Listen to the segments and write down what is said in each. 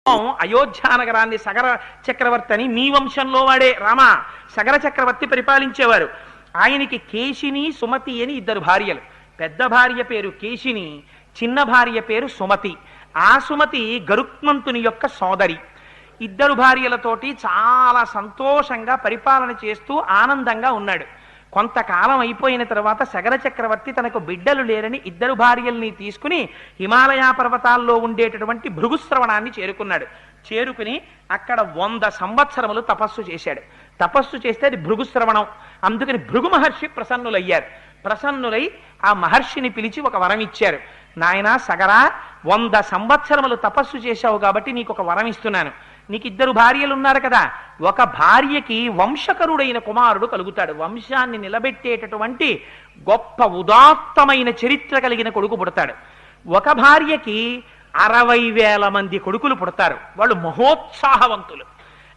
అయోధ్య నగరాన్ని సగర చక్రవర్తి అని మీ వంశంలో వాడే రామ సగర చక్రవర్తి పరిపాలించేవారు. ఆయనకి కేశిని సుమతి అని ఇద్దరు భార్యలు. పెద్ద భార్య పేరు కేశిని, చిన్న భార్య పేరు సుమతి. ఆ సుమతి గరుత్మంతుని యొక్క సోదరి. ఇద్దరు భార్యలతోటి చాలా సంతోషంగా పరిపాలన చేస్తూ ఆనందంగా ఉన్నాడు. కొంతకాలం అయిపోయిన తర్వాత సగర చక్రవర్తి తనకు బిడ్డలు లేరని ఇద్దరు భార్యల్ని తీసుకుని హిమాలయ పర్వతాల్లో ఉండేటటువంటి భృగుశ్రవణాన్ని చేరుకున్నాడు. చేరుకుని అక్కడ 100 సంవత్సరములు తపస్సు చేశాడు. తపస్సు చేస్తే అది భృగుశ్రవణం. అందుకని భృగు మహర్షి ప్రసన్నులయ్యారు. ప్రసన్నులై ఆ మహర్షిని పిలిచి ఒక వరం ఇచ్చారు. నాయనా సగరా, 100 సంవత్సరములు తపస్సు చేశావు కాబట్టి నీకు ఒక వరం ఇస్తున్నాను. నీకు ఇద్దరు భార్యలు ఉన్నారు కదా, ఒక భార్యకి వంశకరుడైన కుమారుడు కలుగుతాడు. వంశాన్ని నిలబెట్టేటటువంటి గొప్ప ఉదాత్తమైన చరిత్ర కలిగిన కొడుకు పుడతాడు. ఒక భార్యకి 60,000 మంది కొడుకులు పుడతారు. వాళ్ళు మహోత్సాహవంతులు.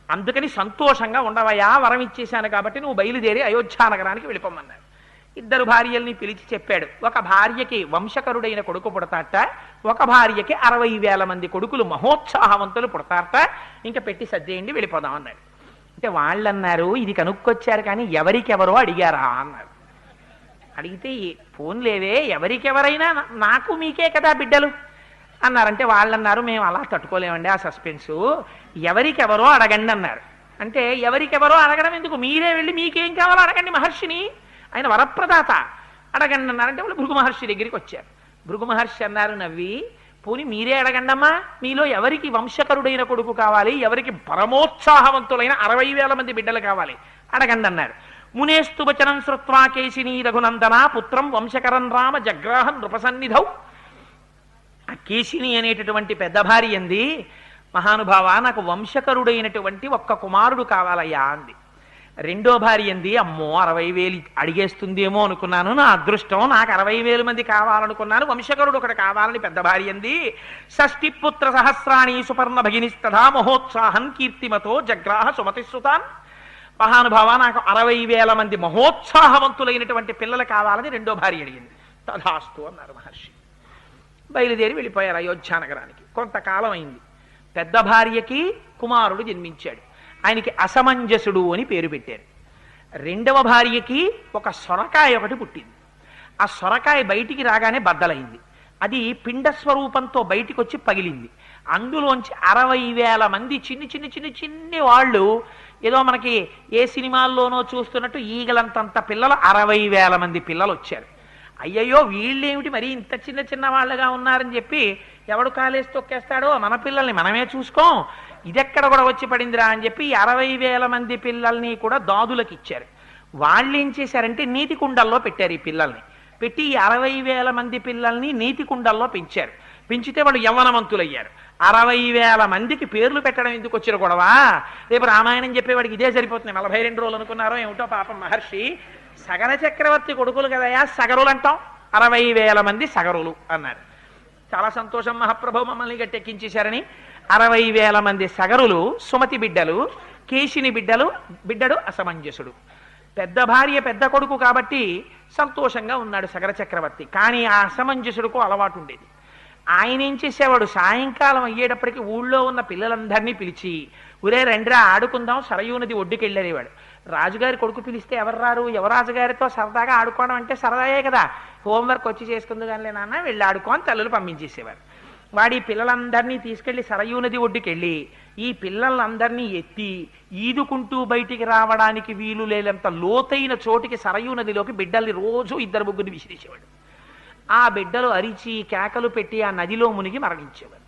అందుకని సంతోషంగా ఉండవయా, వరం ఇచ్చేశాను కాబట్టి నువ్వు బయలుదేరి అయోధ్య నగరానికి వెళ్ళిపోమన్నారు. ఇద్దరు భార్యల్ని పిలిచి చెప్పాడు. ఒక భార్యకి వంశకరుడైన కొడుకు పుడతాట, ఒక భార్యకి 60,000 మంది కొడుకులు మహోత్సాహవంతులు పుడతారట. ఇంకా పెట్టి సర్దేయండి, వెళ్ళిపోదాం అన్నాడు. అంటే వాళ్ళు అన్నారు, ఇది కనుక్కొచ్చారు కానీ ఎవరికెవరో అడిగారా అన్నారు. అడిగితే ఫోన్లేవే, ఎవరికెవరైనా నాకు మీకే కదా బిడ్డలు అన్నారంటే వాళ్ళు అన్నారు, మేము అలా తట్టుకోలేమండి ఆ సస్పెన్సు, ఎవరికెవరో అడగండి అన్నారు. అంటే ఎవరికెవరో అడగడం ఎందుకు, మీరే వెళ్ళి మీకేం కావాలో అడగండి మహర్షిని, ఆయన వరప్రదాత, అడగండి అన్నారంటే వాళ్ళు భృగు మహర్షి దగ్గరికి వచ్చారు. భృగు మహర్షి అన్నారు నవ్వి, పోని మీరే అడగండమ్మా, మీలో ఎవరికి వంశకరుడైన కొడుకు కావాలి, ఎవరికి పరమోత్సాహవంతులైన 60,000 మంది బిడ్డలు కావాలి, అడగండి అన్నారు. మునేస్తు వచనం శ్రుత్వా కేశిని రఘునందన పుత్రం వంశకరం రామ జగ్రాహం నృపసన్నిధౌ. ఆ కేశిని అనేటటువంటి పెద్ద భార్య అంది, మహానుభావ నాకు వంశకరుడైనటువంటి ఒక్క కుమారుడు కావాలయ్యా అంది. రెండో భార్య అంది, అమ్మో 60,000 అడిగేస్తుందేమో అనుకున్నాను, నా అదృష్టం, నాకు 60,000 మంది కావాలనుకున్నాను, వంశకరుడు ఒకటి కావాలని పెద్ద భార్య అంది. షష్ఠి పుత్ర సహస్రాణి సుపర్ణ భగినిస్తథా మహోత్సాహం కీర్తిమతో జగ్రాహ సుమతిశ్రుతాన్. మహానుభావ నాకు 60,000 మంది మహోత్సాహవంతులైనటువంటి పిల్లలు కావాలని రెండో భార్య అడిగింది. తథాస్తు అన్నారు మహర్షి. బయలుదేరి వెళ్ళిపోయారు అయోధ్య నగరానికి. కొంతకాలం అయింది. పెద్ద భార్యకి కుమారుడు జన్మించాడు. ఆయనకి అసమంజసుడు అని పేరు పెట్టారు. రెండవ భార్యకి ఒక సొరకాయ ఒకటి పుట్టింది. ఆ సొరకాయ బయటికి రాగానే బద్దలైంది. అది పిండ స్వరూపంతో బయటికి వచ్చి పగిలింది. అందులోంచి 60,000 మంది చిన్ని వాళ్ళు, ఏదో మనకి ఏ సినిమాల్లోనో చూస్తున్నట్టు ఈగలంతంత పిల్లలు, 60,000 మంది పిల్లలు వచ్చారు. అయ్యయ్యో వీళ్ళేమిటి మరి ఇంత చిన్న వాళ్ళగా ఉన్నారని చెప్పి ఎవడు కాలేసి తొక్కేస్తాడో, మన పిల్లల్ని మనమే చూసుకోం, ఇదెక్కడ కూడా వచ్చి పడిందిరా అని చెప్పి 60,000 మంది పిల్లల్ని కూడా దాదులకు ఇచ్చారు. వాళ్ళు ఏం చేశారంటే నీతి కుండల్లో పెట్టారు. ఈ పిల్లల్ని పెట్టి 60,000 మంది పిల్లల్ని నీతి కుండల్లో పెంచారు. పెంచితే వాళ్ళు యవ్వనవంతులయ్యారు. 60,000 మందికి పేర్లు పెట్టడం ఎందుకు వచ్చిన గొడవ, రేపు రామాయణం చెప్పేవాడికి ఇదే సరిపోతుంది. 42 రోజులు అనుకున్నారో ఏమిటో పాపం మహర్షి. సగర చక్రవర్తి కొడుకులు కదయా సగరులు అంటాం, 60,000 మంది సగరులు అన్నారు. చాలా సంతోషం మహాప్రభు, మమ్మల్ని గట్టెక్కించేశారని 60,000 మంది సగరులు సుమతి బిడ్డలు, కేశిని బిడ్డడు అసమంజసుడు. పెద్ద భార్య పెద్ద కొడుకు కాబట్టి సంతోషంగా ఉన్నాడు సగర చక్రవర్తి. కానీ ఆ అసమంజసుడుకు అలవాటు ఉండేది. ఆయన ఏం చేసేవాడు, సాయంకాలం అయ్యేటప్పటికి ఊళ్ళో ఉన్న పిల్లలందరినీ పిలిచి, ఒరే రండిరా ఆడుకుందాం, సరయూ నది ఒడ్డుకి వెళ్ళేవాడు. రాజుగారి కొడుకు పిలిస్తే ఎవరు రారు, యువరాజుగారితో సరదాగా ఆడుకోవడం అంటే సరదాయే కదా, హోంవర్క్ వచ్చి చేసుకుంది కానీ నాన్న వెళ్ళి ఆడుకో అని తల్లులు పంపించేసేవారు. వాడి పిల్లలందరినీ తీసుకెళ్లి సరయూ నది ఒడ్డుకి వెళ్ళి ఈ పిల్లలందరినీ ఎత్తి ఈదుకుంటూ బయటికి రావడానికి వీలు లేనంత లోతైన చోటికి సరయూ నదిలోకి బిడ్డల్ని రోజు 2-3 విసిరేసేవాడు. ఆ బిడ్డలు అరిచి కేకలు పెట్టి ఆ నదిలో మునిగి మరణించేవారు.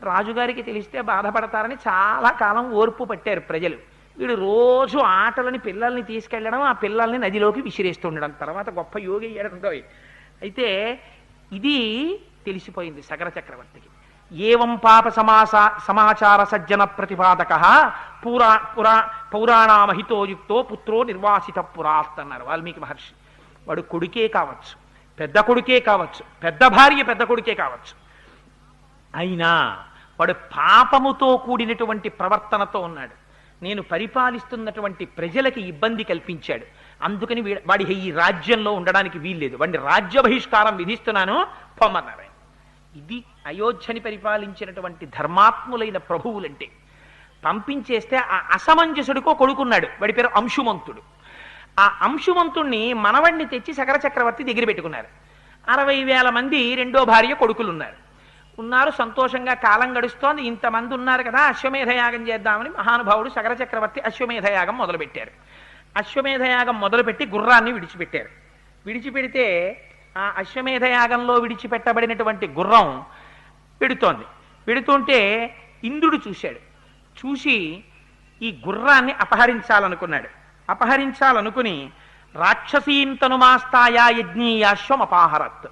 రాజుగారికి తెలిస్తే బాధపడతారని చాలా కాలం ఓర్పు పట్టారు ప్రజలు. వీడు రోజు ఆటలని పిల్లల్ని తీసుకెళ్లడం, ఆ పిల్లల్ని నదిలోకి విసిరేస్తుండడం. తర్వాత గొప్ప యోగి అయ్యాడంటో. అయితే ఇది తెలిసిపోయింది సగర చక్రవర్తికి. ఏవం పాప సమాచార సజ్జన ప్రతిపాదక పౌరాణామహితోయుక్తో పుత్రో నిర్వాసిత పురాత్ అన్నారు వాల్మీకి మహర్షి. వాడు కొడుకే కావచ్చు, పెద్ద కొడుకే కావచ్చు, పెద్ద భార్య పెద్ద కొడుకే కావచ్చు, అయినా వాడు పాపముతో కూడినటువంటి ప్రవర్తనతో ఉన్నాడు. నేను పరిపాలిస్తున్నటువంటి ప్రజలకి ఇబ్బంది కల్పించాడు. అందుకని వాడి ఈ రాజ్యంలో ఉండడానికి వీల్లేదు, వాడిని రాజ్య బహిష్కారం విధిస్తున్నాను పొమ్మన్నారు. ఇది అయోధ్యని పరిపాలించినటువంటి ధర్మాత్ములైన ప్రభువులంటే. పంపించేస్తే ఆ అసమంజసుడికో కొడుకున్నాడు, వాడి పేరు అంశుమంతుడు. ఆ అంశుమంతుణ్ణి మనవణ్ణి తెచ్చి సగర చక్రవర్తి దగ్గర పెట్టుకున్నారు. 60,000 మంది రెండో భార్య కొడుకులు ఉన్నారు. సంతోషంగా కాలం గడుస్తోంది. ఇంతమంది ఉన్నారు కదా, అశ్వమేధయాగం చేద్దామని మహానుభావుడు సగర చక్రవర్తి అశ్వమేధయాగం మొదలుపెట్టారు. అశ్వమేధయాగం మొదలుపెట్టి గుర్రాన్ని విడిచిపెట్టారు. విడిచిపెడితే ఆ అశ్వమేధయాగంలో విడిచిపెట్టబడినటువంటి గుర్రం పెడుతుంటే ఇంద్రుడు చూశాడు. చూసి ఈ గుర్రాన్ని అపహరించాలనుకున్నాడు. అపహరించాలనుకుని రాక్షసీంతనుమాస్తాయా యజ్ఞీయాశ్వం అపాహరత్,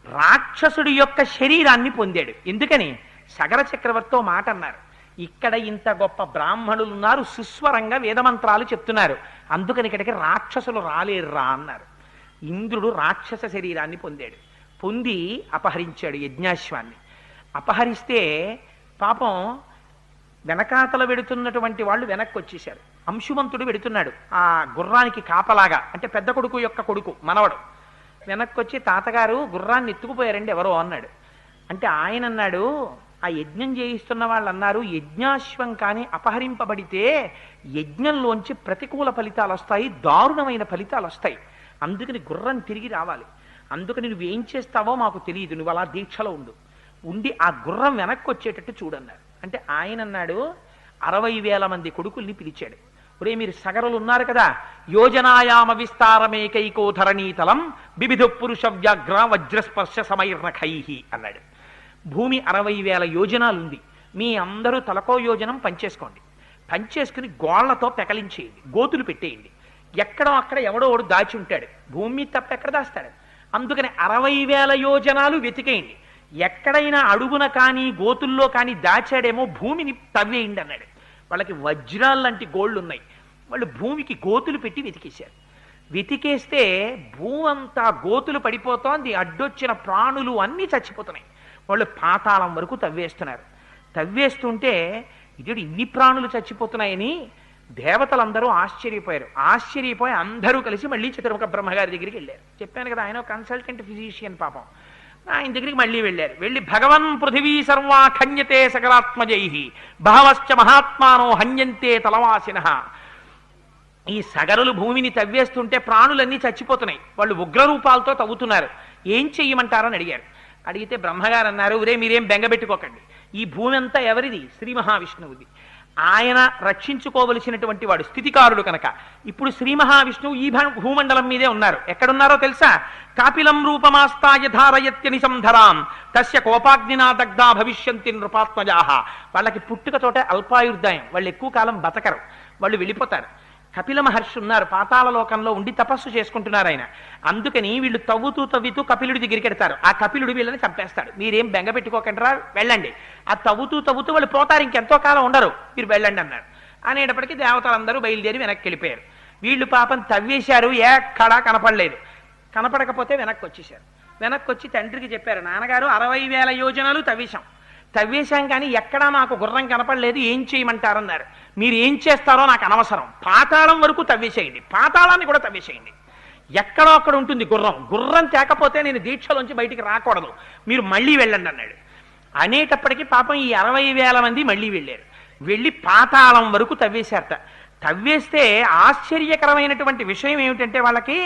రాక్షసుడి యొక్క శరీరాన్ని పొందాడు. ఎందుకని? సగర చక్రవర్తితో మాట అన్నారు, ఇక్కడ ఇంత గొప్ప బ్రాహ్మణులు ఉన్నారు, సుస్వరంగా వేదమంత్రాలు చెప్తున్నారు, అందుకని ఇక్కడికి రాక్షసులు రాలేర్రా అన్నారు. ఇంద్రుడు రాక్షస శరీరాన్ని పొందాడు. పొంది అపహరించాడు యజ్ఞాశ్వాన్ని. అపహరిస్తే పాపం వెనకాతల వెడుతున్నటువంటి వాళ్ళు వెనక్కి వచ్చేశారు. అంశుమంతుడు వెడుతున్నాడు ఆ గుర్రానికి కాపలాగా, అంటే పెద్ద కొడుకు యొక్క కొడుకు మనవడు. వెనక్కి వచ్చి, తాతగారు గుర్రాన్ని ఎత్తుకుపోయారండి ఎవరో అన్నాడు. అంటే ఆయన అన్నాడు, ఆ యజ్ఞం చేయిస్తున్న వాళ్ళు అన్నారు, యజ్ఞాశ్వం కానీ అపహరింపబడితే యజ్ఞంలోంచి ప్రతికూల ఫలితాలు వస్తాయి, దారుణమైన ఫలితాలు వస్తాయి, అందుకని గుర్రం తిరిగి రావాలి, అందుకని నువ్వేం చేస్తావో మాకు తెలియదు, నువ్వు అలా దీక్షలో ఉండి ఆ గుర్రం వెనక్కి వచ్చేటట్టు చూడన్నారు. అంటే ఆయన అన్నాడు, 60,000 మంది కొడుకుల్ని పిలిచాడు. ఒరే మీరు సగరులు ఉన్నారు కదా, యోజనాయామ విస్తారమేకైకో ధరణీతలం బిబిధు పురుష వ్యాఘ్ర వజ్రస్పర్శ సమైర్నఖైహి అన్నాడు. భూమి 60,000 యోజనాలు ఉంది, మీ అందరూ తలకో యోజనం పంచేసుకోండి, పంచేసుకుని గోళ్లతో పెకలించేయండి, గోతులు పెట్టేయండి, ఎక్కడో అక్కడ ఎవడో ఒకడు దాచి ఉంటాడు, భూమి తప్ప ఎక్కడ దాస్తాడు, అందుకని 60,000 యోజనాలు వెతికేయండి, ఎక్కడైనా అడుగున కానీ గోతుల్లో కానీ దాచాడేమో భూమిని తవ్వేయండి అన్నాడు. వాళ్ళకి వజ్రాలు లాంటి గోళ్ళు ఉన్నాయి, వాళ్ళు భూమికి గోతులు పెట్టి వెతికేశారు. వెతికేస్తే భూమి అంతా గోతులు పడిపోతోంది, అడ్డొచ్చిన ప్రాణులు అన్నీ చచ్చిపోతున్నాయి. వాళ్ళు పాతాళం వరకు తవ్వేస్తున్నారు. తవ్వేస్తుంటే ఇది ఇన్ని ప్రాణులు చచ్చిపోతున్నాయని దేవతలందరూ ఆశ్చర్యపోయారు. ఆశ్చర్యపోయి అందరూ కలిసి మళ్ళీ చతుర్ముఖ బ్రహ్మగారి దగ్గరికి వెళ్ళారు. చెప్పాను కదా, ఆయన కన్సల్టెంట్ ఫిజిషియన్ పాపం, ఆయన దగ్గరికి మళ్ళీ వెళ్ళారు. వెళ్ళి భగవన్ పృథివీ సర్వా ఖన్యతే సకలాత్మజై బహవశ్చ మహాత్మానో హన్యంతే తలవాసిన. ఈ సగరులు భూమిని తవ్వేస్తుంటే ప్రాణులన్నీ చచ్చిపోతున్నాయి, వాళ్ళు ఉగ్రరూపాలతో తవ్వుతున్నారు, ఏం చెయ్యమంటారని అడిగారు. అడిగితే బ్రహ్మగారు అన్నారు, ఒరే మీరేం బెంగబెట్టుకోకండి, ఈ భూమి అంతా ఎవరిది? శ్రీ మహావిష్ణువుది, ఆయన రక్షించుకోవలసినటువంటి వాడు, స్థితికారుడు కనుక. ఇప్పుడు శ్రీ మహావిష్ణువు ఈ భూమండలం మీదే ఉన్నారు. ఎక్కడున్నారో తెలుసా? కాపిలం రూపమాస్తాయ ధారయత్యని సంధరాం తస్య కోపాగ్నినా దగ్ధా భవిష్యంతి నృపాత్మజాహ. వాళ్ళకి పుట్టుకతోటే అల్పాయుర్దాయం, వాళ్ళు ఎక్కువ కాలం బతకరు, వాళ్ళు వెళ్ళిపోతారు. కపిల మహర్షి ఉన్నారు, పాతాళ లోకంలో ఉండి తపస్సు చేసుకుంటున్నారు ఆయన. అందుకని వీళ్ళు తవ్వుతూ కపిలుడి దగ్గరికి వెడతారు. ఆ కపిలుడు వీళ్ళని చంపేస్తాడు. మీరేం బెంగ పెట్టుకోకండిరా, వెళ్ళండి. ఆ తవ్వుతూ వాళ్ళు పోతారు, ఇంకెంతో కాలం ఉండరు, మీరు వెళ్ళండి అన్నారు. అనేటప్పటికీ దేవతలందరూ బయలుదేరి వెనక్కి వెళ్ళిపోయారు. వీళ్ళు పాపం తవ్వేశారు, ఎక్కడా కనపడలేదు. కనపడకపోతే వెనక్కి వచ్చేశారు. వెనక్కి వచ్చి తండ్రికి చెప్పారు, నాన్నగారు 60,000 యోజనాలు తవ్వేశాం కానీ ఎక్కడా మాకు గుర్రం కనపడలేదు, ఏం చేయమంటారన్నారు. మీరు ఏం చేస్తారో నాకు అనవసరం, పాతాళం వరకు తవ్వేసేయండి, పాతాళాన్ని కూడా తవ్వేసేయండి, ఎక్కడో అక్కడ ఉంటుంది గుర్రం తేకపోతే నేను దీక్షలోంచి బయటికి రాకూడదు, మీరు మళ్ళీ వెళ్ళండి అన్నాడు. అనేటప్పటికీ పాపం ఈ 60,000 మంది మళ్ళీ వెళ్ళారు. వెళ్ళి పాతాళం వరకు తవ్వేశారట. తవ్వేస్తే ఆశ్చర్యకరమైనటువంటి విషయం ఏమిటంటే, వాళ్ళకి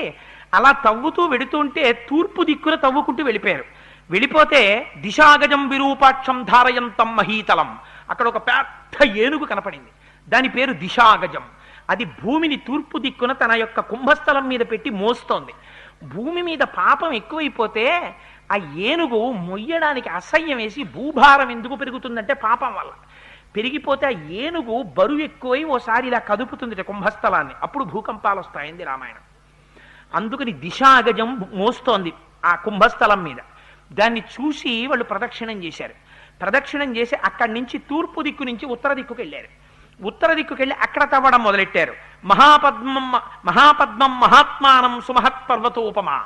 అలా తవ్వుతూ వెడుతుంటే తూర్పు దిక్కున తవ్వుకుంటూ వెళ్ళిపోయారు. వెళ్ళిపోతే దిశాగజం విరూపాక్షం ధారయంతం మహీతలం, అక్కడ ఒక పెద్ద ఏనుగు కనపడింది, దాని పేరు దిశాగజం. అది భూమిని తూర్పు దిక్కున తన యొక్క కుంభస్థలం మీద పెట్టి మోస్తోంది. భూమి మీద పాపం ఎక్కువైపోతే ఆ ఏనుగు మొయ్యడానికి అసహ్యం వేసి, భూభారం ఎందుకు పెరుగుతుందంటే పాపం వల్ల పెరిగిపోతే ఆ ఏనుగు బరువు ఎక్కువై ఓసారి ఇలా కదుపుతుంది కుంభస్థలాన్ని, అప్పుడు భూకంపాలు వస్తాయింది రామాయణం. అందుకని దిశాగజం మోస్తోంది ఆ కుంభస్థలం మీద. దాన్ని చూసి వాళ్ళు ప్రదక్షిణం చేశారు. ప్రదక్షిణం చేసి అక్కడి నుంచి తూర్పు దిక్కు నుంచి ఉత్తర దిక్కుకు వెళ్ళారు. ఉత్తర దిక్కుకు వెళ్ళి అక్కడ తవ్వడం మొదలెట్టారు. మహాపద్మం మహాత్మానం సుమహత్ పర్వతోపమా,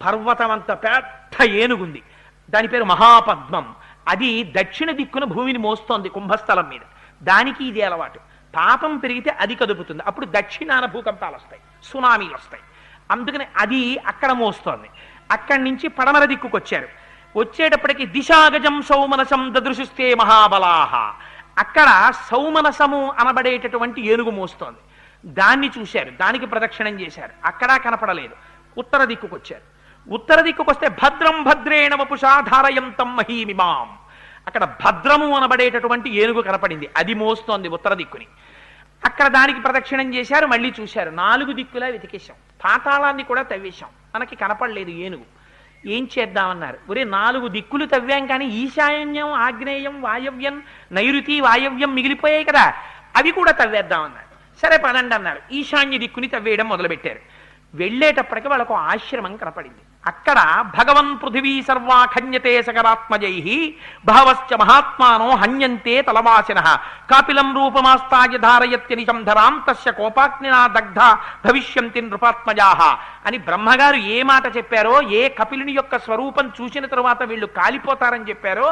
పర్వతం అంత పెద్ద ఏనుగుంది, దాని పేరు మహాపద్మం. అది దక్షిణ దిక్కున భూమిని మోస్తోంది కుంభస్థలం మీద. దానికి ఇది అలవాటు, పాపం పెరిగితే అది కదుపుతుంది, అప్పుడు దక్షిణాన భూకంపాలు వస్తాయి, సునామీలు వస్తాయి. అందుకని అది అక్కడ మోస్తోంది. అక్కడి నుంచి పడమర దిక్కుకు వచ్చారు. వచ్చేటప్పటికి దిశాగజం సౌమనసం దదృశుస్తే మహాబలాహ. అక్కడ సౌమనసము అనబడేటటువంటి ఏనుగు మోస్తోంది. దాన్ని చూశారు, దానికి ప్రదక్షిణం చేశారు. అక్కడ కనపడలేదు. ఉత్తర దిక్కుకొచ్చారు. ఉత్తర దిక్కుకొస్తే భద్రం భద్రేణ వపుషా ధారయంతం మహీమిమాం. అక్కడ భద్రము అనబడేటటువంటి ఏనుగు కనపడింది. అది మోస్తోంది ఉత్తర దిక్కుని. అక్కడ దానికి ప్రదక్షిణం చేశారు. మళ్ళీ చూశారు. 4 దిక్కులా వెతికేశాం. పాతాళాన్ని కూడా తవ్వేశాం. మనకి కనపడలేదు ఏనుగు. ఏం చేద్దామన్నారు. ఒరే 4 దిక్కులు తవ్వాం కానీ ఈశాన్యం, ఆగ్నేయం, వాయవ్యం, నైరుతి, వాయవ్యం మిగిలిపోయాయి కదా, అవి కూడా తవ్వేద్దామన్నారు. సరే పదండి అన్నారు. ఈశాన్య దిక్కుని తవ్వేయడం మొదలుపెట్టారు. వెళ్ళేటప్పటికి వాళ్ళకు ఆశ్రమం కనపడింది. అక్కడ భగవన్ పృథివీ సర్వా ఖన్యతే సకరాత్మజై బహవశ్చ మహాత్మానో హన్యంతే తలవాసిన కాపిలం రూపమాస్తాయ ధారయత్యనిశం ధరాం తస్య కోపాగ్నినా దగ్ధ భవిష్యంతి నృపాత్మజా అని బ్రహ్మగారు ఏ మాట చెప్పారో, ఏ కపిలుని యొక్క స్వరూపం చూసిన తరువాత వీళ్ళు కాలిపోతారని చెప్పారో,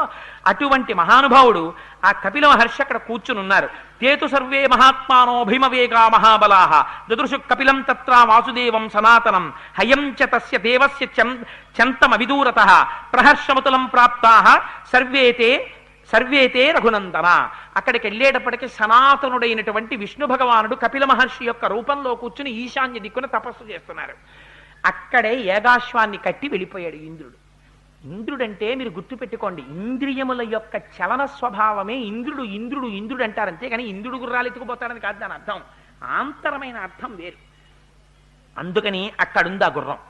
అటువంటి మహానుభావుడు ఆ కపిల మహర్షి అక్కడ కూర్చునున్నారు. తేతు సర్వే మహాత్మానో భీమవేగా మహాబలాః దదృశు కపిలం తత్ర వాసుదేవం సనాతనం హయం చ తస్య దేవస్య చంతమవిదూరతః ప్రహర్షమతులం ప్రాప్తాః సర్వేతే రఘునందన. అక్కడికి వెళ్ళేటప్పటికి సనాతనుడైనటువంటి విష్ణు భగవానుడు కపిల మహర్షి యొక్క రూపంలో కూర్చుని ఈశాన్య దిక్కున తపస్సు చేస్తున్నారు. అక్కడే ఏగాశ్వాన్ని కట్టి వెళ్ళిపోయాడు ఇంద్రుడు. ఇంద్రుడంటే మీరు గుర్తుపెట్టుకోండి, ఇంద్రియముల యొక్క చలన స్వభావమే ఇంద్రుడు. ఇంద్రుడు ఇంద్రుడు అంటారు అంతే కానీ ఇంద్రుడు గుర్రాలు ఎత్తుకుపోతాడని కాదు దాని అర్థం. ఆంతరమైన అర్థం వేరు. అందుకని అక్కడుంది ఆ గుర్రం.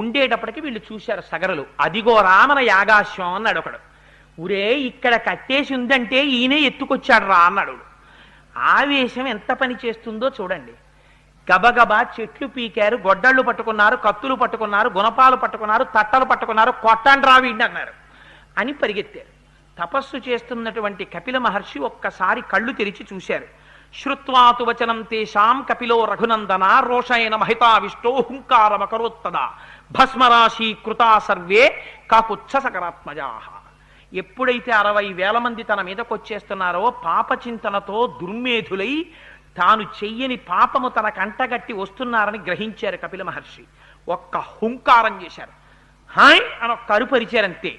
ఉండేటప్పటికి వీళ్ళు చూశారు సగరులు. అదిగో రామన యాగాశ్వం అన్నాడు ఒకడు. ఊరే ఇక్కడ కట్టేసి ఉందంటే ఈయనే ఎత్తుకొచ్చాడు రా అన్నాడు. ఆవేశం ఎంత పని చేస్తుందో చూడండి. గబగబా చెట్లు పీకారు, గొడ్డళ్ళు పట్టుకున్నారు, కత్తులు పట్టుకున్నారు, గుణపాలు పట్టుకున్నారు, తట్టలు పట్టుకున్నారు. కొట్టండి రా వీడిని అన్నారు అని పరిగెత్తారు. తపస్సు చేస్తున్నటువంటి కపిల మహర్షి ఒక్కసారి కళ్ళు తెరిచి చూశారు. శ్రుత్వాతు వచనం తేషాం కపిలో రఘునందన రోషయన మహితావిష్టో హుంకారమకరోత్తదా భస్మరాశి కృతా సర్వే కాకుచ్చ సకరాత్మజా. ఎప్పుడైతే 60,000 మంది తన మీదకొచ్చేస్తున్నారో పాపచింతనతో దుర్మేధులై తాను చెయ్యని పాపము తన కంటగట్టి వస్తున్నారని గ్రహించారు కపిల మహర్షి. ఒక్క హుంకారం చేశారు. హాయ్ అని ఒక్క అరుపరిచారంతే.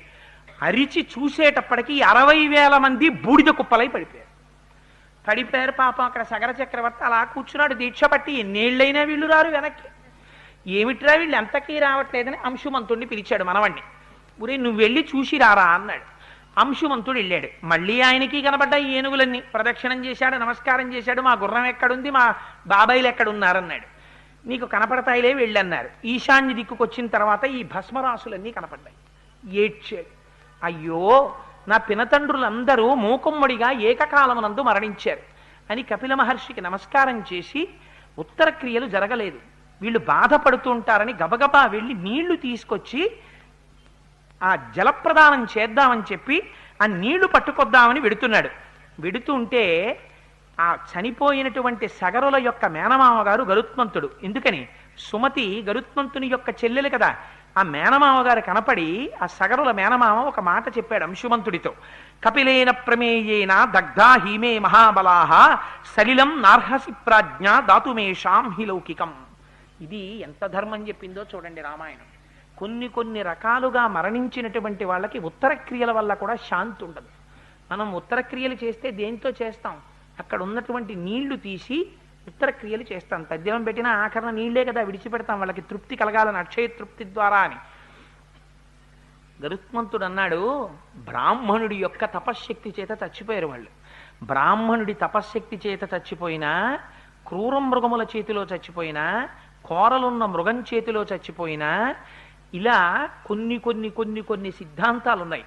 అరిచి చూసేటప్పటికీ 60,000 మంది బూడిద కుప్పలై పడిపోయారు. పాపం అక్కడ సగర చక్రవర్తి అలా కూర్చున్నాడు దీక్ష పట్టి. ఎన్నేళ్ళైనా వీళ్ళు రారు వెనక్కి. ఏమిట్రా వీళ్ళు ఎంతకీ రావట్లేదని అంశుమంతుడిని పిలిచాడు మనవణ్ణి. ఊరే నువ్వు వెళ్ళి చూసి రారా అన్నాడు. అంశుమంతుడు వెళ్ళాడు. మళ్ళీ ఆయనకి కనబడ్డాయి ఏనుగులన్నీ. ప్రదక్షిణం చేశాడు, నమస్కారం చేశాడు. మా గుర్రం ఎక్కడుంది, మా బాబాయిలు ఎక్కడున్నారన్నాడు. నీకు కనపడతాయిలే వెళ్ళన్నారు. ఈశాన్య దిక్కుకు వచ్చిన తర్వాత ఈ భస్మరాశులన్నీ కనపడ్డాయి. ఏడ్చాడు. అయ్యో నా పినతండ్రులందరూ మూకుమ్మడిగా ఏకకాలమునందు మరణించారు అని కపిల మహర్షికి నమస్కారం చేసి, ఉత్తర క్రియలు జరగలేదు, వీళ్ళు బాధపడుతూ ఉంటారని గబగబా వెళ్ళి నీళ్లు తీసుకొచ్చి ఆ జలప్రదానం చేద్దామని చెప్పి ఆ నీళ్లు పట్టుకొద్దామని వెడుతున్నాడు. వెడుతుంటే ఆ చనిపోయినటువంటి సగరుల యొక్క మేనమామ గారు గరుత్మంతుడు. ఎందుకని సుమతి గరుత్మంతుని యొక్క చెల్లెలు కదా. ఆ మేనమామ గారు కనపడి ఆ సగరుల మేనమామ ఒక మాట చెప్పాడు అంశుమంతుడితో. కపిలేన ప్రమేయేన దగ్ధా హీమే మహాబలాహ సలిలం నార్హసి ప్రాజ్ఞ దాతుమేషాం హి లౌకికం. ఇది ఎంత ధర్మం చెప్పిందో చూడండి రామాయణం. కొన్ని రకాలుగా మరణించినటువంటి వాళ్ళకి ఉత్తర క్రియల వల్ల కూడా శాంతి ఉండదు. మనం ఉత్తర క్రియలు చేస్తే దేంతో చేస్తాం? అక్కడ ఉన్నటువంటి నీళ్లు తీసి ఉత్తర క్రియలు చేస్తాం. తద్దివం పెట్టినా ఆఖరణ నీళ్లే కదా విడిచిపెడతాం, వాళ్ళకి తృప్తి కలగాలని, అక్షయ తృప్తి ద్వారా అని. గరుత్మంతుడు అన్నాడు, బ్రాహ్మణుడి యొక్క తపశ్శక్తి చేత చచ్చిపోయారు వాళ్ళు. బ్రాహ్మణుడి తపశ్శక్తి చేత చచ్చిపోయినా, క్రూర మృగముల చేతిలో చచ్చిపోయినా, కోరలున్న మృగం చేతిలో చచ్చిపోయినా, ఇలా కొన్ని సిద్ధాంతాలు ఉన్నాయి.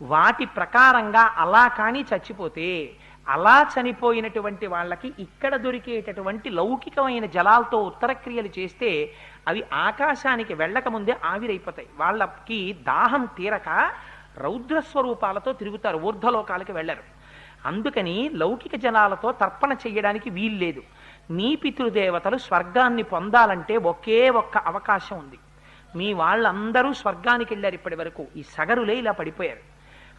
వాటి ప్రకారంగా అలా కానీ చచ్చిపోతే, అలా చనిపోయినటువంటి వాళ్ళకి ఇక్కడ దొరికేటటువంటి లౌకికమైన జలాలతో ఉత్తర క్రియలు చేస్తే అవి ఆకాశానికి వెళ్ళకముందే ఆవిరైపోతాయి. వాళ్ళకి దాహం తీరక రౌద్రస్వరూపాలతో తిరుగుతారు, ఊర్ధ్వలోకాలకి వెళ్ళరు. అందుకని లౌకిక జలాలతో తర్పణ చెయ్యడానికి వీల్లేదు. నీ పితృదేవతలు స్వర్గాన్ని పొందాలంటే ఒకే ఒక్క అవకాశం ఉంది. మీ వాళ్ళందరూ స్వర్గానికి వెళ్ళారు ఇప్పటి వరకు, ఈ సగరులే ఇలా పడిపోయారు.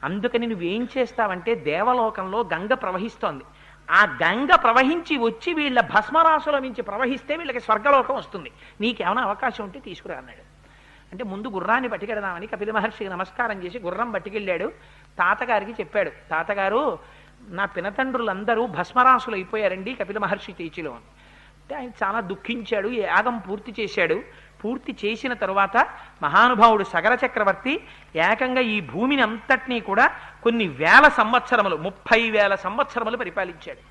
అందుకని నువ్వేం చేస్తావంటే, దేవలోకంలో గంగ ప్రవహిస్తోంది, ఆ గంగ ప్రవహించి వచ్చి వీళ్ళ భస్మరాశుల నుంచి ప్రవహిస్తే వీళ్ళకి స్వర్గలోకం వస్తుంది. నీకేమైనా అవకాశం ఉంటే తీసుకురా అన్నాడు. అంటే ముందు గుర్రాన్ని పట్టుకెడదామని కపిల మహర్షికి నమస్కారం చేసి గుర్రం పట్టుకెళ్ళాడు. తాతగారికి చెప్పాడు, తాతగారు నా పినతండ్రులందరూ భస్మరాసులు అయిపోయారండి కపిల మహర్షి చేతిలో అని. అంటే ఆయన చాలా దుఃఖించాడు. యాగం పూర్తి చేశాడు. పూర్తి చేసిన తరువాత మహానుభావుడు సగర చక్రవర్తి ఏకంగా ఈ భూమిని అంతటినీ కూడా కొన్ని వేల సంవత్సరములు 30,000 సంవత్సరములు పరిపాలించాడు.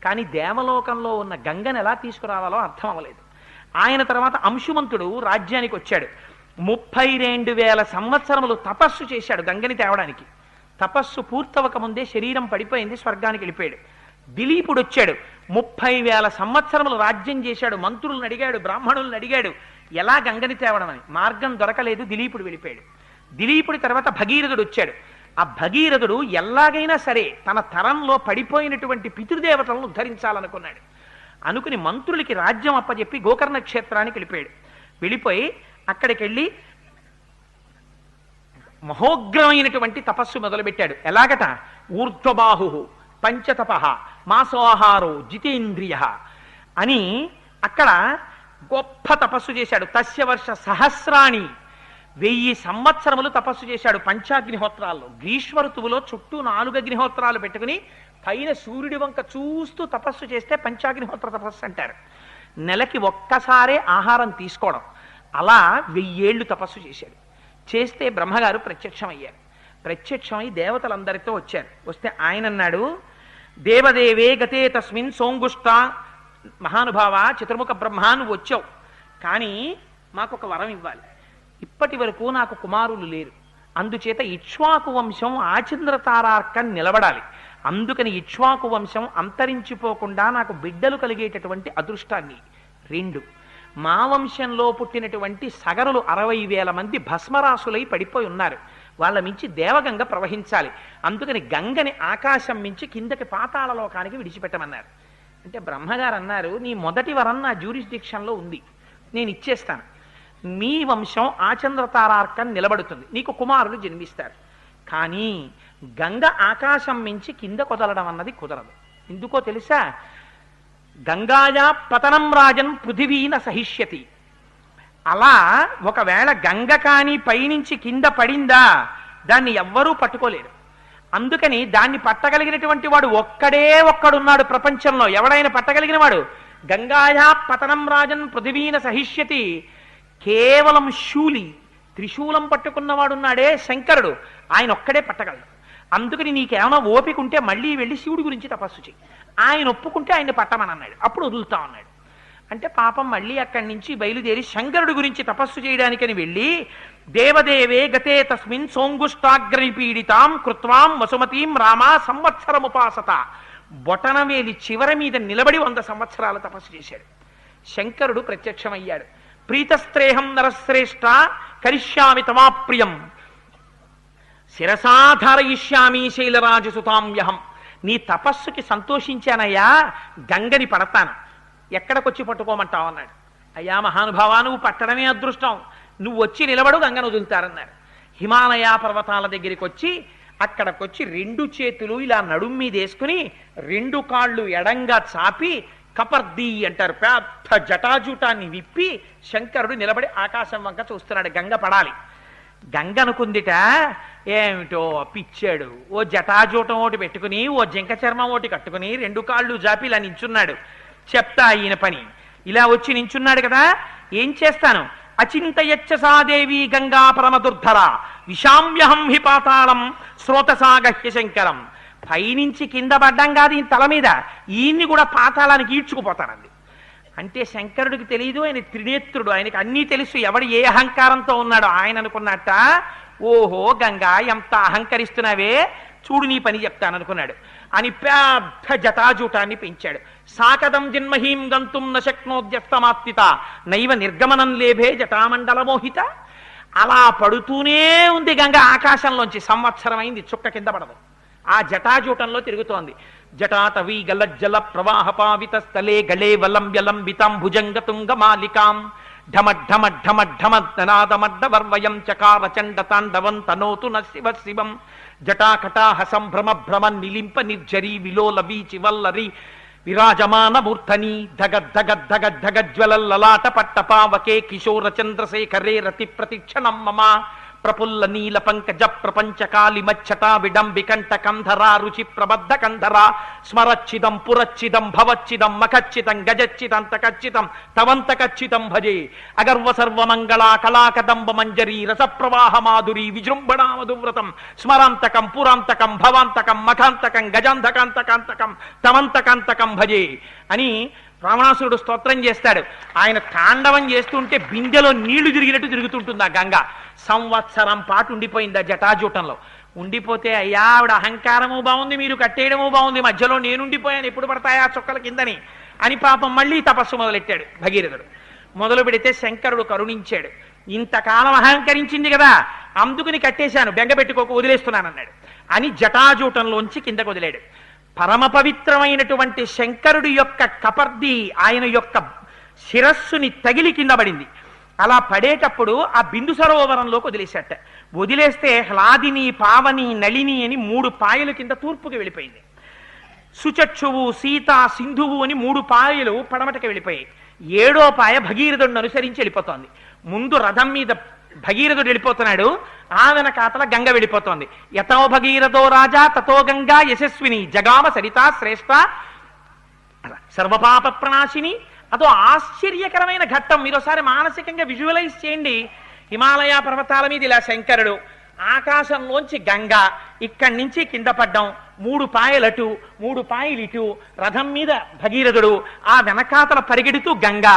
కానీ దేవలోకంలో ఉన్న గంగను ఎలా తీసుకురావాలో అర్థం అవ్వలేదు. ఆయన తర్వాత అంశుమంతుడు రాజ్యానికి వచ్చాడు. 32,000 సంవత్సరములు తపస్సు చేశాడు గంగని తేవడానికి. తపస్సు పూర్తవక ముందే శరీరం పడిపోయింది, స్వర్గానికి వెళ్ళిపోయాడు. దిలీపుడు వచ్చాడు, 30,000 సంవత్సరములు రాజ్యం చేశాడు. మంత్రులను అడిగాడు, బ్రాహ్మణులను అడిగాడు ఎలా గంగని తేవడం అని. మార్గం దొరకలేదు, దిలీపుడు వెళ్ళిపోయాడు. దిలీపుడి తర్వాత భగీరథుడు వచ్చాడు. ఆ భగీరథుడు ఎలాగైనా సరే తన తరంలో పడిపోయినటువంటి పితృదేవతలను ఉద్ధరించాలనుకున్నాడు. అనుకుని మంత్రులకి రాజ్యం అప్పచెప్పి గోకర్ణ క్షేత్రానికి వెళ్ళిపోయాడు. వెళ్ళిపోయి అక్కడికి వెళ్ళి మహోగ్రమైనటువంటి తపస్సు మొదలుపెట్టాడు. ఎలాగట, ఊర్ధ్వబాహు పంచతప మాసోహారో జితేంద్రియ అని అక్కడ గొప్ప తపస్సు చేశాడు. తస్య వర్ష సహస్రాణి 1000 సంవత్సరములు తపస్సు చేశాడు పంచాగ్నిహోత్రాల్లో. గ్రీష్మ ఋతువులో చుట్టూ 4 అగ్నిహోత్రాలు పెట్టుకుని పైన సూర్యుడి వంక చూస్తూ తపస్సు చేస్తే పంచాగ్నిహోత్ర తపస్సు అంటారు. నెలకి ఒక్కసారే ఆహారం తీసుకోవడం. అలా 1000 ఏళ్ళు తపస్సు చేశాడు. చేస్తే బ్రహ్మగారు ప్రత్యక్షమయ్యారు. ప్రత్యక్షమై దేవతలందరితో వచ్చారు. వస్తే ఆయన అన్నాడు, దేవదేవే గతే తస్మిన్ సోంగుష్ట, మహానుభావ చతుర్ముఖ బ్రహ్మ నువ్వు వచ్చావు, కానీ మాకు ఒక వరం ఇవ్వాలి. ఇప్పటి వరకు నాకు కుమారులు లేరు, అందుచేత ఇక్ష్వాకు వంశం ఆచంద్రతారార్కం నిలబడాలి. అందుకని ఇక్ష్వాకు వంశం అంతరించిపోకుండా నాకు బిడ్డలు కలిగేటటువంటి అదృష్టాన్ని. 2, మా వంశంలో పుట్టినటువంటి సగరులు 60,000 మంది భస్మరాసులై పడిపోయి ఉన్నారు, వాళ్ళ మించి దేవగంగ ప్రవహించాలి. అందుకని గంగని ఆకాశం మించి కిందకి పాతాళ లోకానికి విడిచిపెట్టమన్నారు. అంటే బ్రహ్మగారు అన్నారు, నీ మొదటి వరం నా జ్యూరిస్డిక్షన్లో ఉంది, నేను ఇచ్చేస్తాను. మీ వంశం ఆచంద్రతారార్కం నిలబడుతుంది, నీకు కుమారులు జన్మిస్తారు. కానీ గంగ ఆకాశం మించి కింద కొదలడం అన్నది కుదరదు. ఎందుకో తెలుసా? గంగాయా పతనం రాజన్ పృథివీన సహిష్యతి. అలా ఒకవేళ గంగ కాని పైనుంచి కింద పడిందా దాన్ని ఎవ్వరూ పట్టుకోలేరు. అందుకని దాన్ని పట్టగలిగినటువంటి వాడు ఒక్కడున్నాడు ప్రపంచంలో. ఎవడైనా పట్టగలిగిన వాడు గంగాయా పతనం రాజన్ పృథివీన సహిష్యతి. కేవలం శూలి, త్రిశూలం పట్టుకున్నవాడున్నాడే శంకరుడు, ఆయన ఒక్కడే పట్టగలడు. అందుకని నీకేమైనా ఓపిక ఉంటే మళ్ళీ వెళ్ళి శివుడి గురించి తపస్సు చెయ్యి, ఆయన ఒప్పుకుంటే ఆయన్ని పట్టమనన్నాడు, అప్పుడు వదులుతా ఉన్నాడు. అంటే పాపం మళ్ళీ అక్కడి నుంచి బయలుదేరి శంకరుడి గురించి తపస్సు చేయడానికని వెళ్ళి, దేవదేవే గతే తస్మిన్ సోంగుష్టాగ్రపీడితాం కృత్వాం వసుమతీం రామా సంవత్సరముపాసత. బొటనవేలి చివరి మీద నిలబడి 100 సంవత్సరాల తపస్సు చేశాడు. శంకరుడు ప్రత్యక్షమయ్యాడు. ప్రీతస్త్రేహం నరశ్రేష్ఠ కరిష్యామి తమాప్రియం శిరసాధారయిష్యామి శైలరాజసుతామ్యహం. నీ తపస్సుకి సంతోషించానయ్యా, గంగని పడతాను, ఎక్కడికొచ్చి పట్టుకోమంటావు అన్నాడు. అయ్యా మహానుభావా, నువ్వు పట్టడమే అదృష్టం, నువ్వు వచ్చి నిలబడు, గంగను వదులుతారన్నారు. హిమాలయ పర్వతాల దగ్గరికి వచ్చి అక్కడికొచ్చి 2 చేతులు ఇలా నడుం మీద వేసుకుని 2 కాళ్ళు ఎడంగా చాపి కపర్ది అంటారు, పెద్ద జటాజూటాన్ని విప్పి శంకరుడు నిలబడి ఆకాశం వంక చూస్తున్నాడు. గంగ పడాలి. గంగ అనుకుందిట, ఏమిటో పిచ్చాడు, ఓ జటాజూటం ఒకటి పెట్టుకుని ఓ జింక చర్మం ఒకటి కట్టుకుని 2 కాళ్ళు జాపి ఇలా నించున్నాడు. చెప్తా ఈయన పని. ఇలా వచ్చి నించున్నాడు కదా, ఏం చేస్తాను? అచింతయచ్చసాదేవి గంగా పరమదుర్ధర విషామ్యహం హి పాతాళం శ్రోతసాగహ్య శంకరం. పైనుంచి కింద పడ్డం కాదు ఈయన తల మీద, ఈయన్ని కూడా పాతాళానికి ఈడ్చుకుపోతానంది. అంటే శంకరుడికి తెలియదు, ఆయన త్రినేత్రుడు, ఆయనకి అన్నీ తెలుసు ఎవడు ఏ అహంకారంతో ఉన్నాడో. ఆయన అనుకున్నట్ట, ఓహో గంగా ఎంత అహంకరిస్తున్నావే, చూడు నీ పని చెప్తాననుకున్నాడు. అని పెద్ద జటాజూటాన్ని పెంచాడు. సాకదం జన్మహీం గంతుం నశక్నోద్యస్తమాత్తిత నైవ నిర్గమనం లేభే జటామండలమోహిత. అలా పడుతూనే ఉంది గంగ ఆకాశంలోంచి. సంవత్సరం అయింది, చుక్క కింద పడదు. ఆ జటాజూటంలో తిరుగుతోంది. జటాటవీ గలజ్జల ప్రవాహ పావిత స్థలే గళే వలంబ్యలంబితాం భుజంగతుంగ మాలికాం ఢమఢమఢమఢమద్దనాదమడ్డవర్వయం చకార చండ తాండవం తనోతు న శివ శివం జటాకటాహ సంభ్రమ భ్రమ నిలింప నిర్జరీ విలోల వీచి వల్లరి విరాజమాన మూర్ధని ధగ పట్టపావకే కిశోర చంద్రశేఖరే రతి ప్రతిక్షణం మమ ప్రఫుల్ల నీల పంకజ ప్రపంచకాలి మచ్చటా విడంబికంఠ కంధరా రుచి ప్రబద్ధ కంధరా స్మరచ్చిదం పురచ్చిదం భవచ్చిదం మఖచ్చితం గజచ్చితంతకచ్చితం తవంతకచ్చితం భజే అగర్వ సర్వమంగళా కళాకదంబ మంజరీ రసప్రవాహ మాధురీ విజృంభణా మధువ్రతం స్మరాంతకం పురాంతకం భవాంతకం మఖాంతకం గజాంధకాంతకాంతకం తవంతకాంతకం భజే అని రావణాసురుడు స్తోత్రం చేస్తాడు. ఆయన తాండవం చేస్తుంటే బిందెలో నీళ్లు తిరిగినట్టు తిరుగుతుంటుంది ఆ గంగ. సంవత్సరం పాటు ఉండిపోయింది ఆ జటాజూటంలో. ఉండిపోతే అయ్యా ఆవిడ అహంకారము బాగుంది, మీరు కట్టేయడము బాగుంది, మధ్యలో నేనుండిపోయాను, ఎప్పుడు పడతాయా చుక్కల కిందని అని పాపం మళ్ళీ తపస్సు మొదలెట్టాడు భగీరథుడు. మొదలు పెడితే శంకరుడు కరుణించాడు. ఇంతకాలం అహంకరించింది కదా, అందుకుని కట్టేశాను, బెంగ పెట్టుకోక వదిలేస్తున్నానన్నాడు అని జటాజూటంలోంచి కిందకు వదిలాడు. పరమ పవిత్రమైనటువంటి శంకరుడి యొక్క కపర్ది ఆయన యొక్క శిరస్సుని తగిలి కింద పడింది. అలా పడేటప్పుడు ఆ బిందు సరోవరంలోకి వదిలేశాట. వదిలేస్తే హ్లాదిని పావని నళిని అని 3 పాయలు కింద తూర్పుకి వెళ్ళిపోయింది. సుచక్షువు సీత సింధువు అని 3 పాయలు పడమటకి వెళ్ళిపోయాయి. 7వ పాయ భగీరథుడిని అనుసరించి వెళ్ళిపోతోంది. ముందు రథం మీద భగీరథుడు వెళ్ళిపోతున్నాడు, ఆ వెనకాతల గంగ వెళ్ళిపోతోంది. యతో భగీరథో రాజా తతో గంగా యశస్విని జగామ సరితా శ్రేష్ఠ సర్వపాప ప్రణాశిని. అదో ఆశ్చర్యకరమైన ఘట్టం. మీరు ఒకసారి మానసికంగా విజువలైజ్ చేయండి. హిమాలయ పర్వతాల మీద ఇలా శంకరుడు, ఆకాశంలోంచి గంగ, ఇక్కడి నుంచి కింద పడ్డం, 3 పాయలు అటు 3 పాయలు ఇటు, రథం మీద భగీరథుడు, ఆ వెనకాతల పరిగెడుతూ గంగ.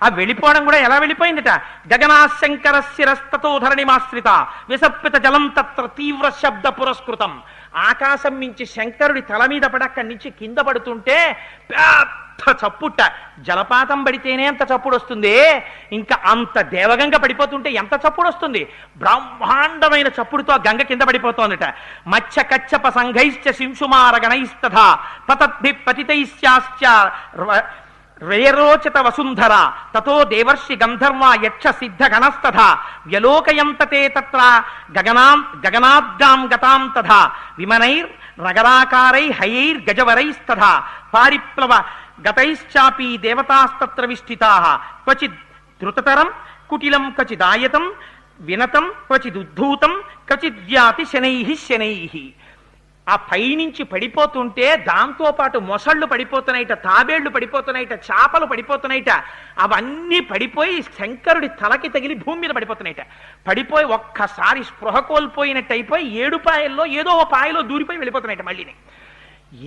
ఆ వెళ్ళిపోవడం కూడా ఎలా వెళ్ళిపోయిందట, గగనాశంకర శిరస్తతో ధరణిమాశ్రిత విసప్పిత జలం తత్ర తీవ్ర శబ్ద పురస్కృతం. ఆకాశం నుంచి శంకరుడి తల మీద పడి అక్కడి నుంచి కింద పడుతుంటే పెద్ద చప్పుట. జలపాతం పడితేనే అంత చప్పుడు వస్తుంది, ఇంకా అంత దేవగంగ పడిపోతుంటే ఎంత చప్పుడు వస్తుంది. బ్రహ్మాండమైన చప్పుడుతో గంగ కింద పడిపోతోందట. మత్స్య కచ్చప సంఘైశ్చ శింశుమార గణైస్తథా పతద్భి పతితైశ్చాశ్చ రేరోచిత వసుంధర తతో దేవర్షి గంధర్వ యక్ష సిద్ధ గణస్తథా వ్యలోకయంతతే తత్ర గగనాబ్దాం గతాం తథా విమనైర్ నగరాకారై హయైర్ గజవరైస్తథా పారిప్లవ గతైశ్చాపి దేవతాస్తత్ర విష్ఠితాః క్వచిద్ ధృతతరం కుటిలం క్వచిదాయతం వినతం క్వచిదుద్ధూతం క్వచిద్యాతి శనైః శనైః. ఆ పైనుంచి పడిపోతుంటే దాంతోపాటు మొసళ్ళు పడిపోతున్నాయిట, తాబేళ్లు పడిపోతున్నాయిట, చేపలు పడిపోతున్నాయిట. అవన్నీ పడిపోయి శంకరుడి తలకి తగిలి భూమి మీద పడిపోతున్నాయిట. పడిపోయి ఒక్కసారి స్పృహ కోల్పోయినట్టు అయిపోయి 7 పాయల్లో ఏదో ఒక పాయలో దూరిపోయి వెళ్ళిపోతున్నాయిట మళ్ళీని.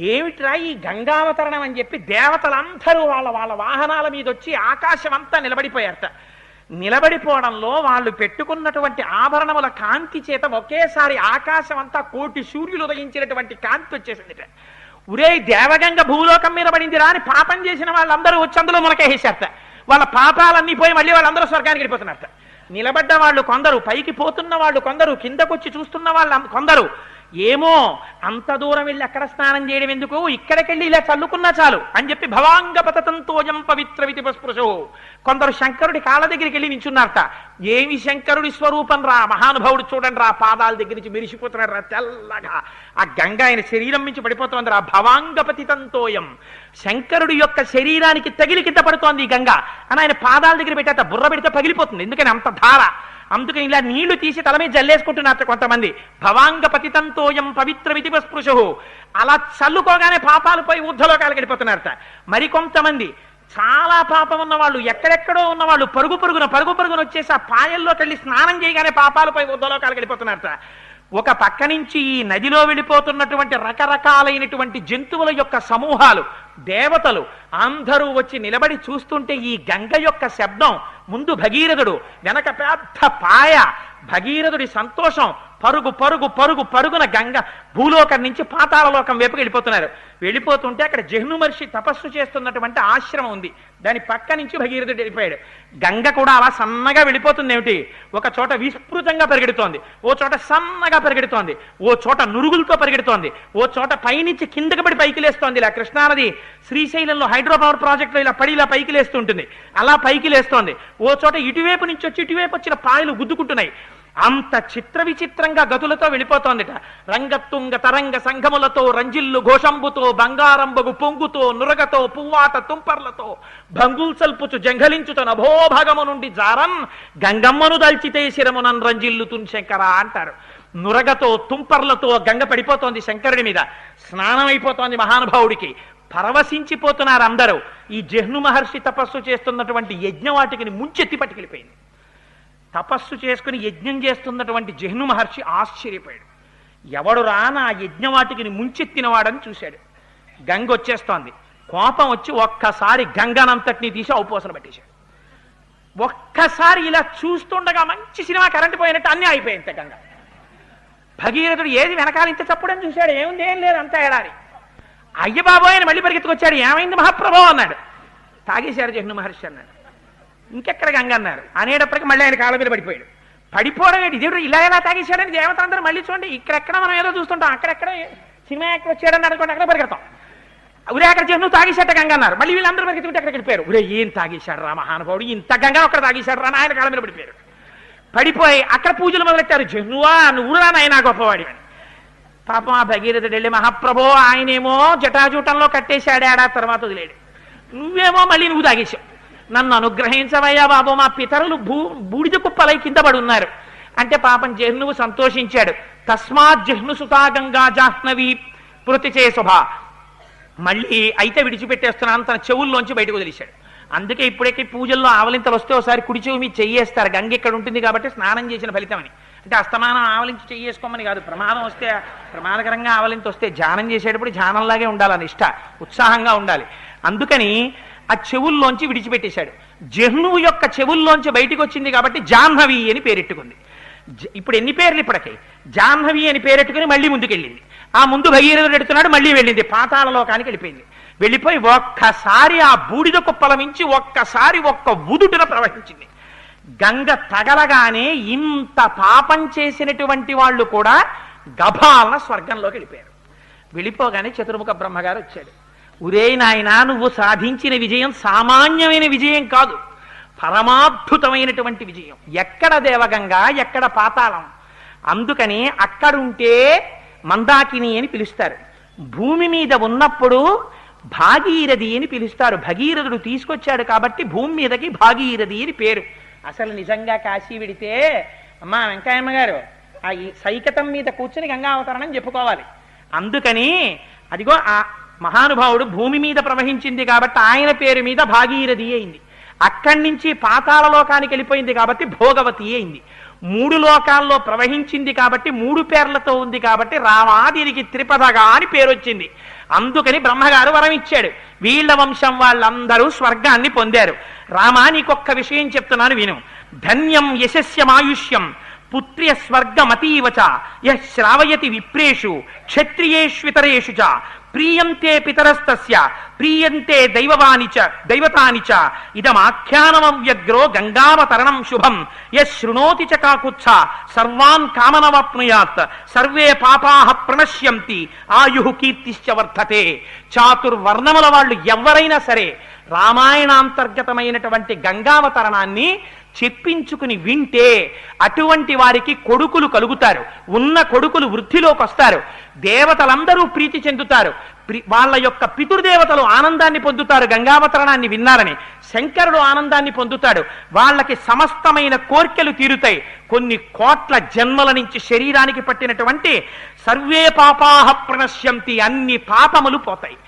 ఏమిట్రా ఈ గంగావతరణం అని చెప్పి దేవతలందరూ వాళ్ళ వాళ్ళ వాహనాల మీద వచ్చి ఆకాశం అంతా నిలబడిపోయారట. నిలబడిపోవడంలో వాళ్ళు పెట్టుకున్నటువంటి ఆభరణముల కాంతి చేత ఒకేసారి ఆకాశం అంతా 1,000,000 సూర్యులు ఉదయించినటువంటి కాంతి వచ్చేసిందిట. ఉరే దేవగంగ భూలోకం మీద పడిందిరా అని పాపం చేసిన వాళ్ళందరూ వచ్చి అందులో మునకేసారట. వాళ్ళ పాపాలన్నీ పోయి మళ్ళీ వాళ్ళందరూ స్వర్గానికి వెళ్ళిపోతున్నారట. నిలబడ్డ వాళ్ళు కొందరు, పైకి పోతున్న వాళ్ళు కొందరు, కిందకొచ్చి చూస్తున్న వాళ్ళు కొందరు. ఏమో అంత దూరం వెళ్ళి అక్కడ స్నానం చేయడం ఎందుకు, ఇక్కడికెళ్ళి ఇలా చల్లుకున్నా చాలు అని చెప్పి భవాంగ పతతంతోయం పవిత్ర వితిపస్పృశో. కొందరు శంకరుడి కాళ్ళ దగ్గరికి వెళ్ళి నించున్నారట. ఏమి శంకరుడి స్వరూపం రా, మహానుభావుడు చూడండి రా, పాదాల దగ్గర నుంచి మెరిసిపోతున్నాడు రా తెల్లగా. ఆ గంగ ఆయన శరీరం నుంచి పడిపోతుంది రా. భవాంగ పతితంతోయం, శంకరుడి యొక్క శరీరానికి తగిలి కింద పడుతోంది ఈ గంగ అని ఆయన పాదాల దగ్గర పెట్టేట. బుర్ర పెడితే పగిలిపోతుంది, ఎందుకని అంత ధార. అందుకని ఇలా నీళ్లు తీసి తల మీద జల్లేసుకుంటున్నారు కొంతమంది. భవాంగ పతితంతోయం పవిత్ర వితిపస్పృశు. అలా చల్లుకోగానే పాపాలు పోయి ఊర్ధ్వలోకాలకు వెళ్ళిపోతున్నారట. మరికొంతమంది చాలా పాపం ఉన్నవాళ్ళు, ఎక్కడెక్కడో ఉన్నవాళ్ళు పరుగు పరుగున వచ్చేసి ఆ పాయల్లోకి వెళ్ళి స్నానం చేయగానే పాపాలు పోయి ఊర్ధ్వలోకాలకు వెళ్ళిపోతున్నారట. ఒక పక్క నుంచి ఈ నదిలో వెళ్ళిపోతున్నటువంటి రకరకాలైనటువంటి జంతువుల యొక్క సమూహాలు, దేవతలు అందరూ వచ్చి నిలబడి చూస్తుంటే ఈ గంగ యొక్క శబ్దం, ముందు భగీరథుడు, వెనక పెద్ద పాయ, భగీరథుడి సంతోషం, పరుగున గంగ భూలోకం నుంచి పాతాళలోకం వైపుకి వెళ్ళిపోతున్నారు. వెళ్ళిపోతుంటే అక్కడ జహ్ను మహర్షి తపస్సు చేస్తున్నటువంటి ఆశ్రమం ఉంది, దాని పక్క నుంచి భగీరథుడు వెళ్ళిపోయాడు. గంగ కూడా అలా సన్నగా వెళ్ళిపోతుంది. ఏమిటి, ఒక చోట విస్తృతంగా పరిగెడుతోంది, ఓ చోట సన్నగా పరిగెడుతోంది, ఓ చోట నురుగులతో పరిగెడుతోంది, ఓ చోట పైనుంచి కిందకి పడి పైకి లేస్తోంది. ఇలా కృష్ణానది శ్రీశైలంలో హైడ్రో పవర్ ప్రాజెక్టులో ఇలా పడి ఇలా పైకి లేస్తుంటుంది, అలా పైకి లేస్తోంది. ఓ చోట ఇటువైపు నుంచి వచ్చి ఇటువైపు వచ్చిన పాయలు గుద్దుకుంటున్నాయి. అంత చిత్ర విచిత్రంగా గతులతో వెళ్ళిపోతోందిట. రంగతుంగ తరంగ సంఘములతో రంజిల్లు ఘోషంబుతో బంగారంబగు పొంగుతో నురగతో పువ్వాట తుంపర్లతో భంగుల్ సల్పుచు జంఘలించుతో నభోభాగము నుండి జారన్ గంగమ్మను దల్చితే శిరమునన్ రంజిల్లుతున్ శంకర అంటారు. నురగతో తుంపర్లతో గంగ పడిపోతోంది శంకరుడి మీద, స్నానం అయిపోతోంది మహానుభావుడికి. పరవశించిపోతున్నారు అందరూ. ఈ జహ్ను మహర్షి తపస్సు చేస్తున్నటువంటి యజ్ఞవాటికిని ముంచెత్తి పట్టుకెళ్ళిపోయింది. తపస్సు చేసుకుని యజ్ఞం చేస్తున్నటువంటి జహ్ను మహర్షి ఆశ్చర్యపోయాడు. ఎవడు రా నా యజ్ఞవాటికిని ముంచెత్తినవాడని చూశాడు. గంగ వచ్చేస్తోంది. కోపం వచ్చి ఒక్కసారి గంగనంతటిని తీసి ఔపోసలు పట్టేశాడు. ఒక్కసారి ఇలా చూస్తుండగా మంచి సినిమా కరెంటు పోయినట్టు అన్నీ అయిపోయింది. గంగ భగీరథుడు ఏది వెనకాల ఇంత చప్పుడని చూశాడు. ఏముంది, ఏం లేదు, అంతా ఎడారి. అయ్య బాబోయ్ అని మళ్ళీ పరిగెత్తుకొచ్చాడు. ఏమైంది మహాప్రభో అన్నాడు. తాగేశారు జహ్ను మహర్షి అన్నాడు. ఇంకెక్కడ గంగ అన్నారు. అనేటప్పటికి మళ్ళీ ఆయన కాళ్ళ మీద పడిపోయాడు. పడిపోవడం ఏంటి, దేవుడు ఇలా ఎలా తాగేశాడని దేవత అందరూ మళ్ళీ చూడండి. ఇక్కడెక్కడ మనం ఏదో చూస్తుంటాం, అక్కడెక్కడ సినిమా యాక్టర్ వచ్చాడని అనుకోండి, అక్కడ పరిగెడతాం. ఉరే అక్కడ జహ్ను తాగేశాట గంగ అన్నారు. మళ్ళీ వీళ్ళందరూ పరిగెత్తుకుంటే అక్కడికి వెళ్ళిపోయారు. ఉరే ఏం తాగేశాడు రా మహానుభావుడు, ఇంత గంగ అక్కడ తాగేశాడు రా, ఆయన కాళ్ళ మీద పడిపోయారు. పడిపోయి అక్కడ పూజలు మొదలెట్టారు. జహ్నువా నువ్వు రా నాయనా గొప్పవాడి అని. పాపం ఆ భగీరథుడు వెళ్ళి, మహాప్రభో ఆయనేమో జటాజూటంలో కట్టేశాడు, ఏడా తర్వాత వదిలేడు. నువ్వేమో మళ్ళీ నువ్వు తాగేశావు. నన్ను అనుగ్రహించవయ్యా బాబు, మా పితరులు బూడిద కుప్పలై కింద పడి ఉన్నారు అంటే పాపం జహ్నువు సంతోషించాడు. తస్మాత్ జహ్ను సుతా గంగా జాహ్నవి పృతిచే శుభ. మళ్ళీ అయితే విడిచిపెట్టేస్తున్నాను తన చెవుల్లోంచి బయటకు వదిలేశాడు. అందుకే ఇప్పుడైతే పూజల్లో ఆవలింతలు వస్తే ఒకసారి కుడి చెవి మీద చెయ్యేస్తారు. గంగ ఇక్కడ ఉంటుంది కాబట్టి స్నానం చేసిన ఫలితమని. అంటే అస్తమానం ఆవలించి చెయ్యేసుకోమని కాదు. ప్రమాదం వస్తే, ప్రమాదకరంగా ఆవలింత వస్తే ధ్యానం చేసేటప్పుడు ధ్యానంలాగే ఉండాలని ఇష్ట ఉత్సాహంగా ఉండాలి. అందుకని ఆ చెవుల్లోంచి విడిచిపెట్టేశాడు. జహ్నువు యొక్క చెవుల్లోంచి బయటికి వచ్చింది కాబట్టి జాహ్నవి అని పేరెట్టుకుంది. ఇప్పుడు ఎన్ని పేర్లు ఇప్పటికీ? జాహ్నవి అని పేరెట్టుకుని మళ్ళీ ముందుకెళ్ళింది. ఆ ముందు భగీరథుడు ఎడుతున్నాడు, మళ్ళీ వెళ్ళింది పాతాళ లోకానికి వెళ్ళిపోయింది. వెళ్ళిపోయి ఒక్కసారి ఆ బూడిద కుప్పల నుంచి ఒక్కసారి ఒక్క ఉదుటున ప్రవహించింది. గంగ తగలగానే ఇంత పాపం చేసినటువంటి వాళ్ళు కూడా గభాలన స్వర్గంలోకి వెళ్ళిపోయారు. వెళ్ళిపోగానే చతుర్ముఖ బ్రహ్మగారు వచ్చాడు. ఉరే నాయనా, నువ్వు సాధించిన విజయం సామాన్యమైన విజయం కాదు, పరమాద్భుతమైనటువంటి విజయం. ఎక్కడ దేవగంగ, ఎక్కడ పాతాళం. అందుకని అక్కడుంటే మందాకిని అని పిలుస్తారు. భూమి మీద ఉన్నప్పుడు భాగీరథి అని పిలుస్తారు. భగీరథుడు తీసుకొచ్చాడు కాబట్టి భూమి మీదకి భాగీరథి అని పేరు. అసలు నిజంగా కాశీ విడితే అమ్మా వెంకయ్యమ్మ గారు ఆ సైకతం మీద కూర్చుని గంగావతరణం చెప్పుకోవాలి. అందుకని అదిగో ఆ మహానుభావుడు భూమి మీద ప్రవహించింది కాబట్టి ఆయన పేరు మీద భాగీరథి అయింది. అక్కడి నుంచి పాతాళ లోకానికి వెళ్ళిపోయింది కాబట్టి భోగవతి అయింది. 3 లోకాల్లో ప్రవహించింది కాబట్టి 3 పేర్లతో ఉంది కాబట్టి రామాదిరికి త్రిపదగా అని పేరు వచ్చింది. అందుకని బ్రహ్మగారు వరం ఇచ్చాడు. వీళ్ల వంశం వాళ్ళందరూ స్వర్గాన్ని పొందారు. రామా నీకొక్క విషయం చెప్తున్నాను విను. ధన్యం యశస్యమాయుష్యం పుత్ర్య స్వర్గమతీవచ యః శ్రావయతి విప్రేషు క్షత్రియేష్వితరేషు చ ప్రీయంతే పితరస్తస్య ప్రీయంతే దైవతాని చ ఇదమాఖ్యానమవ్యగ్రో గంగావతరణం శుభం యః శృణోతి చ కాకుత్స సర్వాన్ కామనవాప్నుయాత్ సర్వే పాపాః ప్రణశ్యంతి ఆయుః కీర్తిశ్చ వర్ధతే. చాతుర్వర్ణముల వాళ్ళు ఎవరైనా సరే రామాయణాంతర్గతమైనటువంటి గంగావతరణాన్ని చెప్పించుకుని వింటే అటువంటి వారికి కొడుకులు కలుగుతారు. ఉన్న కొడుకులు వృద్ధిలోకి వస్తారు. దేవతలందరూ ప్రీతి చెందుతారు. వాళ్ళ యొక్క పితృదేవతలు ఆనందాన్ని పొందుతారు గంగావతరణాన్ని విన్నారని. శంకరుడు ఆనందాన్ని పొందుతాడు. వాళ్ళకి సమస్తమైన కోర్కెలు తీరుతాయి. కొన్ని కోట్ల జన్మల నుంచి శరీరానికి పట్టినటువంటి సర్వే పాపాః ప్రణశ్యంతి, అన్ని పాపములు పోతాయి.